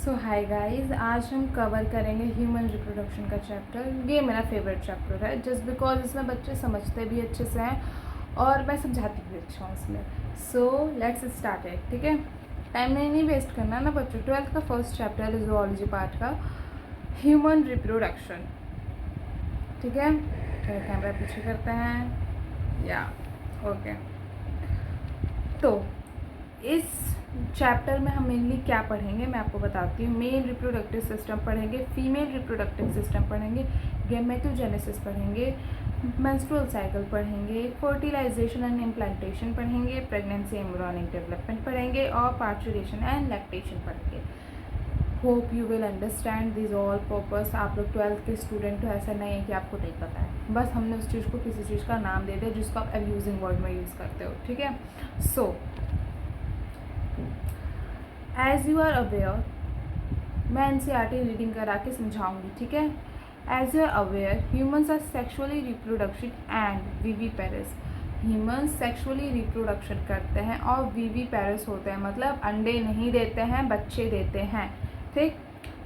सो hi guys, आज हम cover करेंगे ह्यूमन रिप्रोडक्शन का चैप्टर। ये मेरा फेवरेट चैप्टर है जस्ट बिकॉज इसमें बच्चे समझते भी अच्छे से हैं और मैं समझाती भी अच्छा हूँ इसमें। So let's start it. ठीक है, टाइम नहीं वेस्ट करना ना बच्चों। 12th का फर्स्ट चैप्टर है जूलॉजी पार्ट का, ह्यूमन रिप्रोडक्शन। ठीक है, कैमरा पीछे करते हैं या ओके। तो इस चैप्टर में हम मेनली क्या पढ़ेंगे मैं आपको बताती हूँ। मेल रिप्रोडक्टिव सिस्टम पढ़ेंगे, फीमेल रिप्रोडक्टिव सिस्टम पढ़ेंगे, गैमेटोजेनेसिस पढ़ेंगे, मेंस्ट्रुअल साइकिल पढ़ेंगे, फर्टिलाइजेशन एंड इम्प्लांटेशन पढ़ेंगे, प्रेगनेंसी एम्ब्रियोनिक डेवलपमेंट पढ़ेंगे और पार्चुरेशन एंड लैक्टेशन पढ़ेंगे। Hope you will understand this all purpose. आप लोग 12th के स्टूडेंट हो, ऐसा नहीं है कि आपको नहीं पता है, बस हमने उस चीज़ को किसी चीज़ का नाम दे दिया जिसको आप अब्यूजिंग वर्ड में यूज़ करते हो। ठीक है, so as you are aware, मैं एनसीईआरटी रीडिंग करा के समझाऊंगी। ठीक है, as you are aware, humans are sexually reproduction and viviparous. Humans sexually reproduction करते हैं और विविपेरस होते हैं, मतलब अंडे नहीं देते हैं, बच्चे देते हैं। ठीक,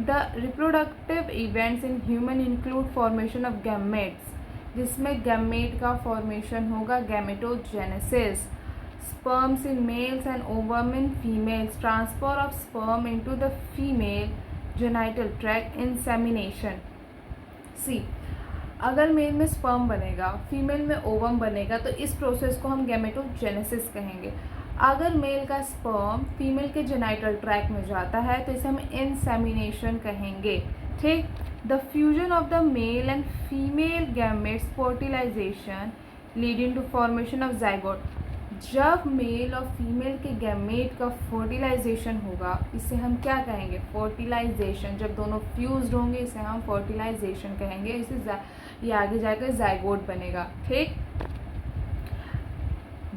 the reproductive events in human include formation of gametes, जिसमें गैमेट का फॉर्मेशन होगा, gametogenesis, sperms in males and ovum in females, transfer of sperm into the female genital tract, insemination. See, अगर मेल में स्पर्म बनेगा, female में ovum बनेगा, तो इस प्रोसेस को हम गैमेटोजेनेसिस कहेंगे। अगर मेल का स्पर्म फीमेल के जेनाइटल ट्रैक में जाता है तो इसे हम इंसेमिनेशन कहेंगे। ठीक, the fusion of the male and female gametes, fertilisation leading to formation of zygote. जब मेल और फीमेल के गैमेट का फर्टिलाइजेशन होगा, इसे हम क्या कहेंगे? फर्टिलाइजेशन। जब दोनों फ्यूज्ड होंगे इसे हम फर्टिलाइजेशन कहेंगे। इसे ये आगे जाकर जाइगोट बनेगा। ठीक,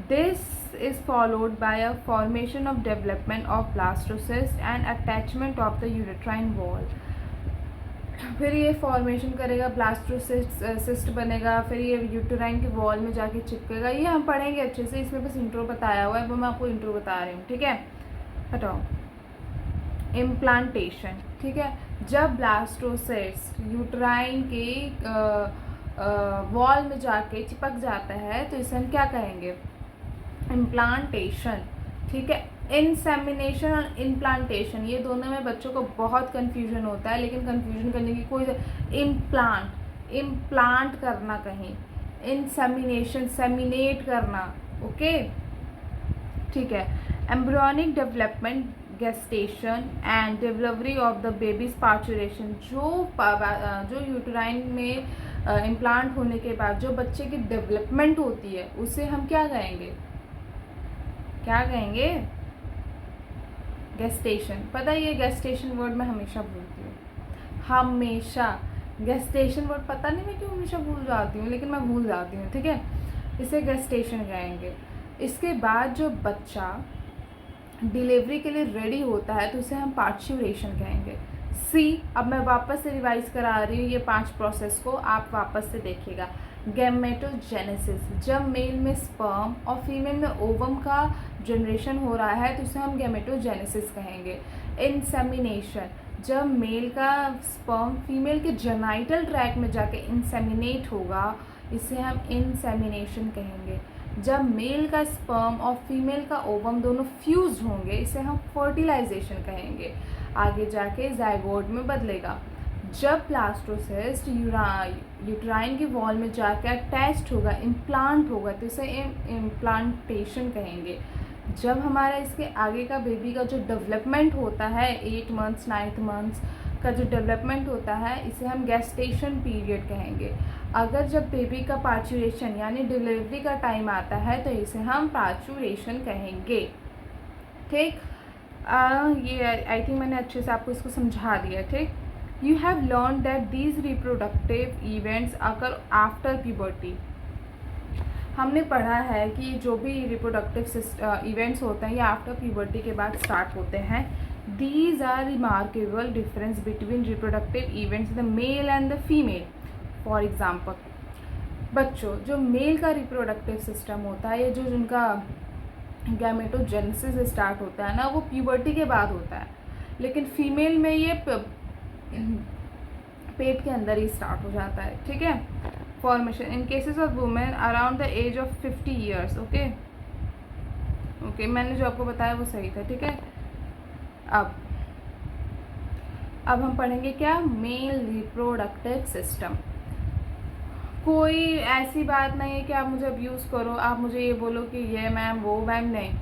this is followed by a formation of development of blastocyst and attachment of the uterine wall. फिर ये फॉर्मेशन करेगा, ब्लास्टोसिस्ट बनेगा, फिर ये यूटेराइन के वॉल में जाके चिपकेगा। ये हम पढ़ेंगे अच्छे से, इसमें बस इंट्रो बताया हुआ है, वो मैं आपको इंट्रो बता रही हूँ। ठीक है, हटाओ। इम्प्लांटेशन। ठीक है, जब ब्लास्टोसिस्ट यूटेराइन के वॉल में जाके चिपक जाता है तो इसे हम क्या कहेंगे? इम्प्लांटेशन। ठीक है, इंसेमिनेशन और इम्प्लांटेशन, ये दोनों में बच्चों को बहुत कन्फ्यूजन होता है, लेकिन कन्फ्यूजन करने की कोई इम्प्लांट करना, कहीं इंसेमिनेशन, सेमिनेट करना। ओके, ठीक है। Embryonic development, gestation and delivery of the babies, parturition. जो यूटेराइन में इम्प्लांट होने के बाद जो बच्चे की डेवलपमेंट होती है उसे हम क्या कहेंगे? क्या कहेंगे? गेस्टेशन। पता है, ये गेस्टेशन वर्ड मैं हमेशा भूलती हूँ, हमेशा। गेस्टेशन वर्ड पता नहीं मैं क्यों हमेशा भूल जाती हूँ, लेकिन मैं भूल जाती हूँ। ठीक है, इसे गेस्टेशन कहेंगे। इसके बाद जो बच्चा डिलीवरी के लिए रेडी होता है तो उसे हम पार्चुरेशन कहेंगे। सी, अब मैं वापस से रिवाइज करा रही हूँ ये 5 प्रोसेस को, आप वापस से देखिएगा। गैमेटोजेनेसिस, जब मेल में स्पर्म और फीमेल में ओवम का जनरेशन हो रहा है तो इसे हम गैमेटोजेनेसिस कहेंगे। इंसेमिनेशन, जब मेल का स्पर्म फीमेल के जेनाइटल ट्रैक में जाके इंसेमिनेट होगा, इसे हम इंसेमिनेशन कहेंगे। जब मेल का स्पर्म और फीमेल का ओवम दोनों फ्यूज होंगे, इसे हम फर्टिलाइजेशन कहेंगे। आगे जाके जाइगोट में बदलेगा। जब ब्लास्टोसिस्ट यूटेराइन की वॉल में जाकर अटैच्ड होगा, इम्प्लांट होगा, तो इसे इम्प्लांटेशन कहेंगे। जब हमारा इसके आगे का बेबी का जो डेवलपमेंट होता है, 8 मंथ्स 9 मंथ्स का जो डेवलपमेंट होता है, इसे हम गेस्टेशन पीरियड कहेंगे। अगर जब बेबी का पार्चुरेशन यानी डिलीवरी का टाइम आता है तो इसे हम पार्चुरेशन कहेंगे। ठीक, ये आई थिंक मैंने अच्छे से आपको इसको समझा दिया। ठीक, you have learn that these reproductive events occur after puberty. हमने पढ़ा है कि जो भी रिप्रोडक्टिव इवेंट्स होते हैं ये आफ्टर प्यूबर्टी के बाद स्टार्ट होते हैं। These are remarkable difference between reproductive events the male and the female. For example, बच्चों, जो मेल का रिप्रोडक्टिव सिस्टम होता है, ये जो जिनका गैमेटोजेनेसिस स्टार्ट होता है ना, वो प्यूबर्टी के बाद होता है। लेकिन फीमेल में ये पेट के अंदर ही स्टार्ट हो जाता है, ठीक है। Formation in cases of women around the age of 50 years. Okay, मैंने जो आपको बताया वो सही था, ठीक है। अब हम पढ़ेंगे क्या, मेल रिप्रोडक्टिव सिस्टम। कोई ऐसी बात नहीं है कि आप मुझे अब्यूज़ करो, आप मुझे ये बोलो कि ये मैम वो मैम, नहीं।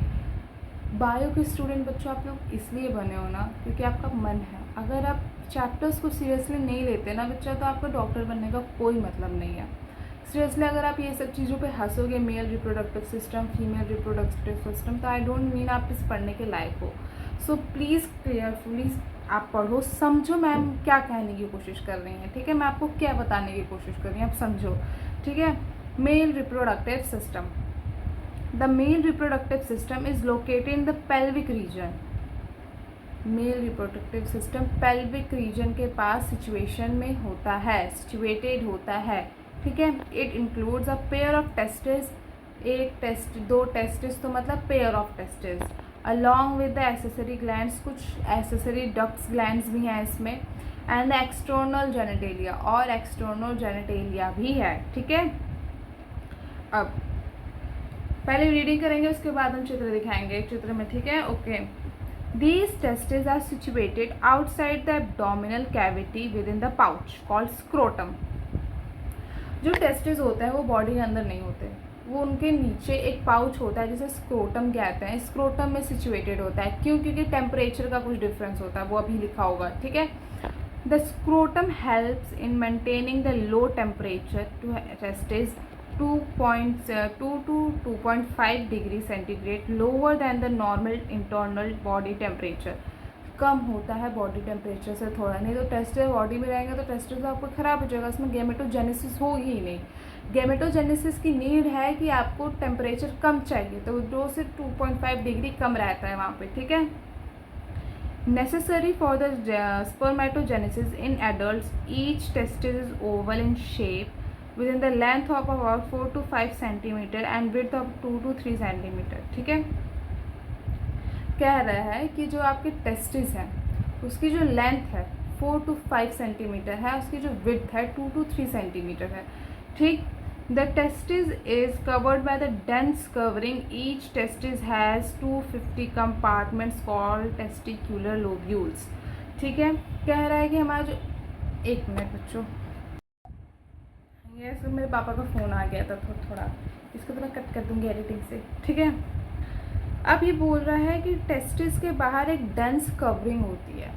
बायो के स्टूडेंट बच्चों आप लोग इसलिए बने हो ना क्योंकि आपका मन है। अगर आप चैप्टर्स को सीरियसली नहीं लेते ना बच्चा, तो आपका डॉक्टर बनने का कोई मतलब नहीं है। सीरियसली अगर आप ये सब चीज़ों पे हंसोगे, male reproductive system, female reproductive system, तो आई डोंट मीन आप इस पढ़ने के लायक हो। सो प्लीज़ केयरफुली आप पढ़ो, समझो मैम क्या कहने की कोशिश कर रही हैं, ठीक है। मैं आपको क्या बताने की कोशिश कर रही हूँ, आप समझो, ठीक है। Mail reproductive system, the mail reproductive system is located in the pelvic region. Mail reproductive system pelvic region के पास सिचुएटेड होता है, ठीक है। It includes a pair of testis, एक टेस्ट, दो टेस्टिस, तो मतलब pair of testis, along with the accessory glands, कुछ एसेसरी डक्ट्स ग्लैंड्स भी हैं इसमें, एंड द एक्सटर्नल जेनिटेलिया, और एक्सटर्नल जेनिटेलिया भी है, ठीक है। अब पहले रीडिंग करेंगे, उसके बाद हम चित्र दिखाएंगे चित्र में, ठीक है। Okay, these testes are situated outside the abdominal cavity within the pouch called scrotum। जो टेस्टिस होते हैं वो बॉडी के अंदर नहीं होते, वो उनके नीचे एक पाउच होता है जिसे स्क्रोटम कहते हैं। स्क्रोटम में सिचुएटेड होता है, क्यों? क्योंकि टेम्परेचर का कुछ डिफरेंस होता है, वो अभी लिखा होगा, ठीक है। The scrotum helps in maintaining the low temperature to testis 2.2 to 2.5 degree centigrade lower than the normal internal body temperature. कम होता है बॉडी टेम्परेचर से थोड़ा, नहीं तो टेस्टिस बॉडी में रहेंगे तो टेस्टिस आपको ख़राब हो जाएगा, उसमें गैमेटोजेनेसिस होगी ही नहीं। गैमेटोजेनेसिस की नीड है कि आपको टेम्परेचर कम चाहिए, तो 2 से 2.5 डिग्री कम रहता है वहाँ पे, ठीक है। Necessary for the spermatogenesis in adult, each testis is oval in shape within the length of about 4 to 5 centimeter and width of 2 to 3 centimeter, ठीक है। कह रहा है कि जो आपके टेस्टिस हैं उसकी जो लेंथ है 4 to 5 सेंटीमीटर है, उसकी जो विड्थ है 2 to 3 सेंटीमीटर है, ठीक। The testis is covered by the dense covering, each testis has 250 compartments called testicular lobules, ठीक है। कह रहा है कि हमारा जो, एक मिनट बच्चों, ये सब मेरे पापा का फ़ोन आ गया था थोड़ा, इसको तो मैं कट कर दूँगी एडिटिंग से, ठीक है। अब ये बोल रहा है कि टेस्टिस के बाहर एक डेंस कवरिंग होती है,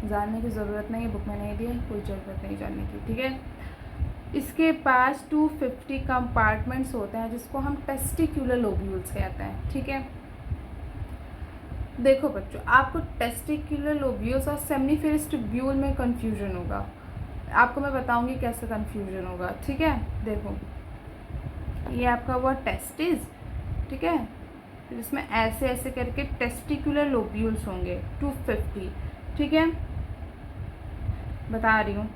जानने की ज़रूरत नहीं है, बुक में नहीं दी है, कोई ज़रूरत नहीं जानने की, ठीक है। इसके पास 250 कंपार्टमेंट्स होते हैं जिसको हम टेस्टिकुलर लोब्यूल्स कहते हैं, ठीक है। देखो बच्चों, आपको टेस्टिकुलर लोब्यूल्स और सेमिनिफेरस ट्यूब्यूल में कन्फ्यूजन होगा, आपको मैं बताऊंगी कैसे कन्फ्यूजन होगा, ठीक है। देखो, ये आपका हुआ टेस्टिस, ठीक है, जिसमें ऐसे ऐसे करके टेस्टिकुलर लोब्यूल्स होंगे 250, ठीक है, बता रही हूँ।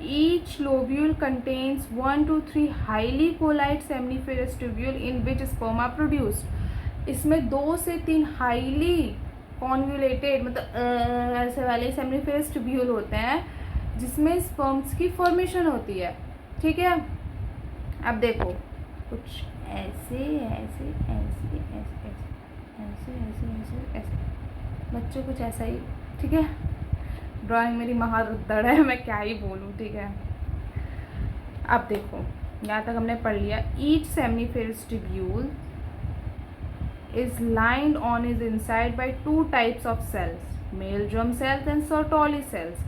Each lobule contains 1 to 3 highly coiled seminiferous tubule in which sperm are produced. इसमें 2 से 3 हाईली कॉन्वुलेटेड, मतलब ऐसे वाले सेमिनिफेरस ट्यूब्यूल होते हैं जिसमें स्पर्म्स की फॉर्मेशन होती है, ठीक है। अब देखो, कुछ ऐसे ऐसे ऐसे ऐसे ऐसे ऐसे ऐसे ऐसे, बच्चों कुछ ऐसा ही, ठीक है। ड्राइंग मेरी महारत है, मैं क्या ही बोलूँ, ठीक है। अब देखो, यहाँ तक हमने पढ़ लिया। Each seminiferous tubule is lined on is inside by 2 types of cells, male germ cells and Sertoli cells.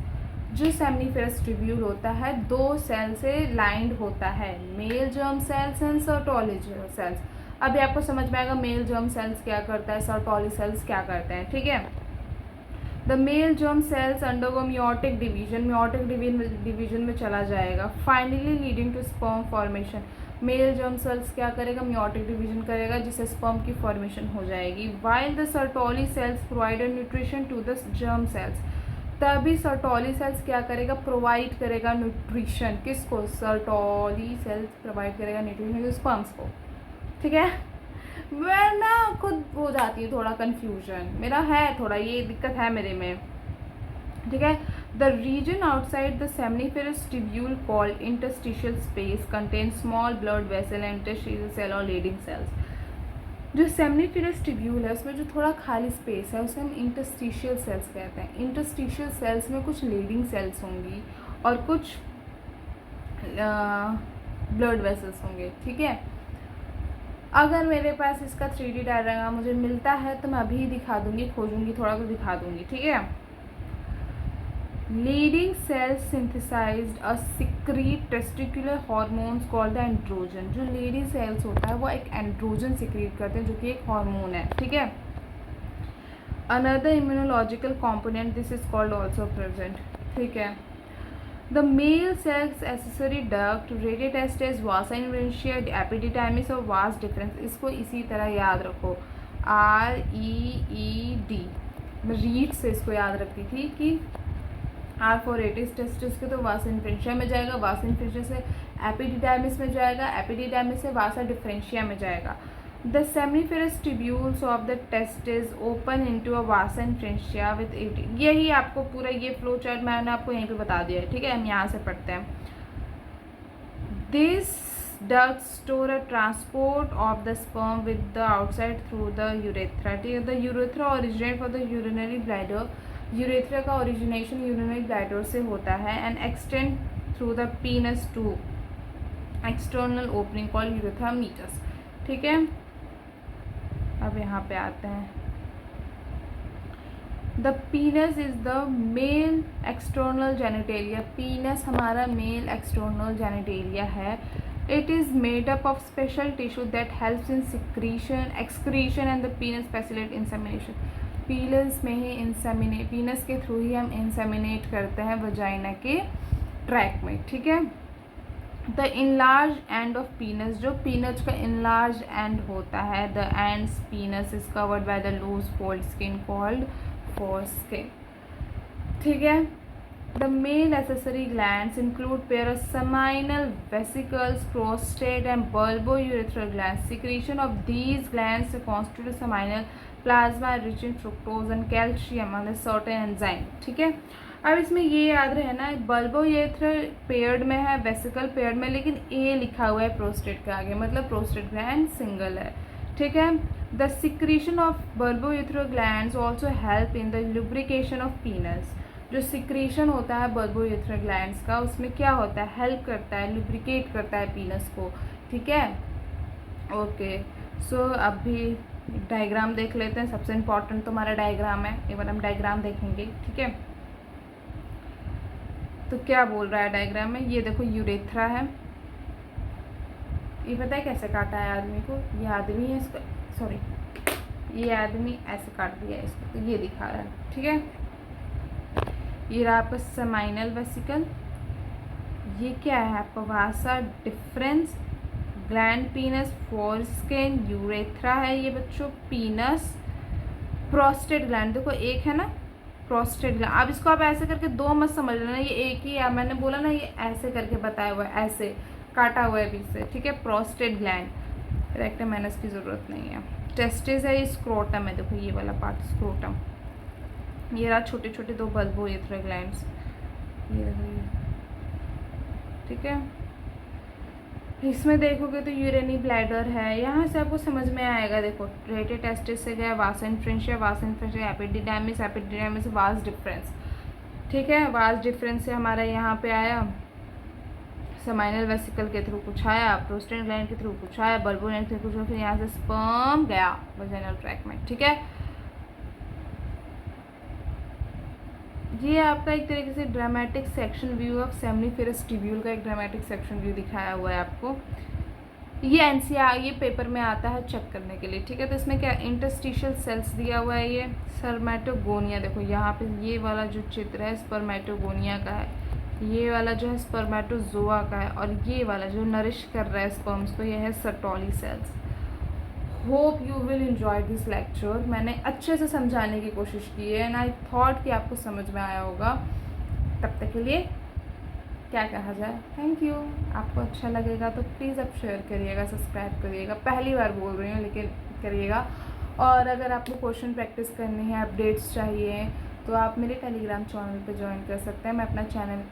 जो सेमिनिफेरस ट्यूब्यूल होता है 2 सेल से लाइंड होता है, male germ cells and Sertoli cells. अभी आपको समझ में आएगा मेल जर्म सेल्स क्या करता है, सर्टोली सेल्स क्या करते हैं, ठीक है। The male germ cells undergo meiotic division में चला जाएगा, finally leading to sperm formation. Male germ cells क्या करेगा, मियोटिक डिवीजन करेगा, जिससे स्पर्म की फॉर्मेशन हो जाएगी। While the Sertoli cells provide nutrition to the germ cells, तभी सर्टोली सेल्स क्या करेगा, प्रोवाइड करेगा न्यूट्रिशन, किसको, सर्टोली सेल्स प्रोवाइड करेगा न्यूट्रिशन स्पर्म्स को, ठीक है। मैं ना खुद हो जाती हूँ थोड़ा कन्फ्यूजन, मेरा है थोड़ा ये दिक्कत है मेरे में, ठीक है। The region outside the seminiferous tubule called interstitial space contain small blood vessel and interstitial cell और लीडिंग सेल्स। जो सेमनीफेरस ट्यूब्यूल है उसमें जो थोड़ा खाली स्पेस है उसे हम इंटरस्टिशियल सेल्स कहते हैं। इंटरस्टिशियल सेल्स में कुछ लीडिंग सेल्स होंगी और कुछ ब्लड वेसल्स होंगे, ठीक है। अगर मेरे पास इसका 3D डायग्राम मुझे मिलता है तो मैं अभी दिखा दूंगी, खोजूंगी थोड़ा तो दिखा दूंगी, ठीक है। Leydig cells synthesized a secrete testicular hormones called the androgen. जो लीडिंग सेल्स होता है वो एक एंड्रोजन सिक्रीट करते हैं जो कि एक हार्मोन है, ठीक है। Another immunological component this is called also present, ठीक है। The male cells accessory duct rated test as vasa इन्वेंशिया एपिडिडाइमिस और वास डिफरेंस। इसको इसी तरह याद रखो, REED। मैं रीड से इसको याद रखती थी कि R फॉर रेटिस टेस्टिस के तो वासा इन्वेंशिया में जाएगा, वासा इन्वेंशिया से एपिडिडाइमिस में जाएगा, एपिडिडाइमिस से वासा डिफरेंशिया में जाएगा। The seminiferous tubules of the testes open into a vasa inferior with it। यही आपको पूरा ये फ्लो चार्ट मैंने आपको यहीं पे बता दिया है, ठीक है। हम यहाँ से पढ़ते हैं। This ducts store a transport of the sperm with the outside through the urethra, ठीक है। The urethra originate for the urinary bladder। Urethra का ओरिजिनेशन यूरिनरी ब्लैडर से होता है and extend through the penis to external opening called urethra meatus, ठीक है। अब यहाँ पे आते हैं। The penis is the male external genitalia. Penis हमारा मेल एक्सटर्नल जेनिटेलिया है। It is made up of special tissue that helps in secretion excretion and the penis facilitate insemination. Penis में ही पीनस के थ्रू ही हम इंसेमिनेट करते हैं vagina के track में, ठीक है। The enlarge end of penis, जो पीनस का इनलार्ज एंड होता है, the ends penis is covered by the loose fold skin called foreskin, ठीक है। The male accessory glands include pair of seminal vesicles, prostate and bulbourethral glands. Secretion of these glands constitute seminal plasma rich in fructose and calcium and certain enzyme, ठीक है। अब इसमें ये याद रहना, bulbourethral paired में है, वेसिकल पेयर्ड में, लेकिन ए लिखा हुआ है प्रोस्टेट के आगे, मतलब प्रोस्टेट ग्लैंड सिंगल है, ठीक है। The secretion of bulbourethral glands also help in the lubrication of penis. जो सिक्रीशन होता है बल्बोयूरेथ्रल ग्लैंड्स का, उसमें क्या होता है, हेल्प करता है, लुब्रिकेट करता है पीनस को, ठीक है। ओके, सो अब भी डायग्राम देख लेते हैं। सबसे इम्पॉर्टेंट तो हमारा डायग्राम है, एक बार हम डायग्राम देखेंगे, ठीक है। तो क्या बोल रहा है डायग्राम में, ये देखो यूरेथ्रा है। ये पता है कैसे काटा है आदमी को, ये आदमी है इसका, सॉरी ये आदमी ऐसे काट दिया है इसको, तो ये दिखा रहा है, ठीक है। ये रहा आपका सेमाइनल वेसिकल, ये क्या है आपका vasa deferens, gland penis, foreskin, urethra है ये बच्चों, पीनस, प्रोस्टेट ग्लैंड, देखो एक है ना प्रोस्टेट ग्लैंड। अब इसको आप ऐसे करके दो मत समझ लेना, ये एक ही है, मैंने बोला ना ये ऐसे करके बताया हुआ है, ऐसे काटा हुआ है बीच से, ठीक है। प्रोस्टेट ग्लैंड रेक्टम मैनस की ज़रूरत नहीं है। टेस्टिस है, ये स्क्रोटम है, देखो ये वाला पार्ट स्क्रोटम। ये रहा छोटे छोटे दो बल्बोयूरेथ्रल ग्लैंड्स, ये देखो ये, ठीक है। इसमें देखोगे तो यूरिनरी ब्लैडर है, यहाँ से आपको समझ में आएगा। देखो रेटेड टेस्टिस से गया वासा इन्फ्रेंशिया, वासा इन्फ्रेंशिया एपिडिडाइमिस, एपिडिडाइमिस से वास डिफरेंस, ठीक है। वास डिफरेंस से हमारा यहाँ पे आया सेमाइनल वेसिकल के थ्रू कुछ आया, प्रोस्टेट ग्लैंड के थ्रू कुछ आया, बल्बोयूरेथ्रल के थ्रू कुछ, फिर यहाँ से स्पर्म गया वजाइनल ट्रैक में, ठीक है। ये आपका एक तरीके से dramatic section view of seminiferous tubule का एक ड्रामेटिक सेक्शन व्यू दिखाया हुआ है आपको। ये एनसीआर ये पेपर में आता है चेक करने के लिए, ठीक है। तो इसमें क्या इंटरस्टिशियल सेल्स दिया हुआ है, ये स्पर्मेटोगोनिया, देखो यहाँ पे ये वाला जो चित्र है स्पर्मेटोगोनिया का है, ये वाला जो है स्पर्मेटोजोआ का है, और ये वाला जो नरिश कर रहा है स्पर्म्स को, ये है Sertoli cells. Hope you will enjoy this lecture. मैंने अच्छे से समझाने की कोशिश की है एंड आई थॉट कि आपको समझ में आया होगा। तब तक के लिए क्या कहा जाए, थैंक यू। आपको अच्छा लगेगा तो प्लीज़ आप शेयर करिएगा, सब्सक्राइब करिएगा। पहली बार बोल रही हूँ लेकिन करिएगा। और अगर आपको क्वेश्चन प्रैक्टिस करनी है, अपडेट्स चाहिए, तो आप मेरे टेलीग्राम चैनल पे ज्वाइन कर सकते हैं। मैं अपना चैनल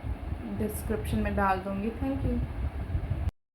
डिस्क्रिप्शन में डाल दूँगी। Thank you.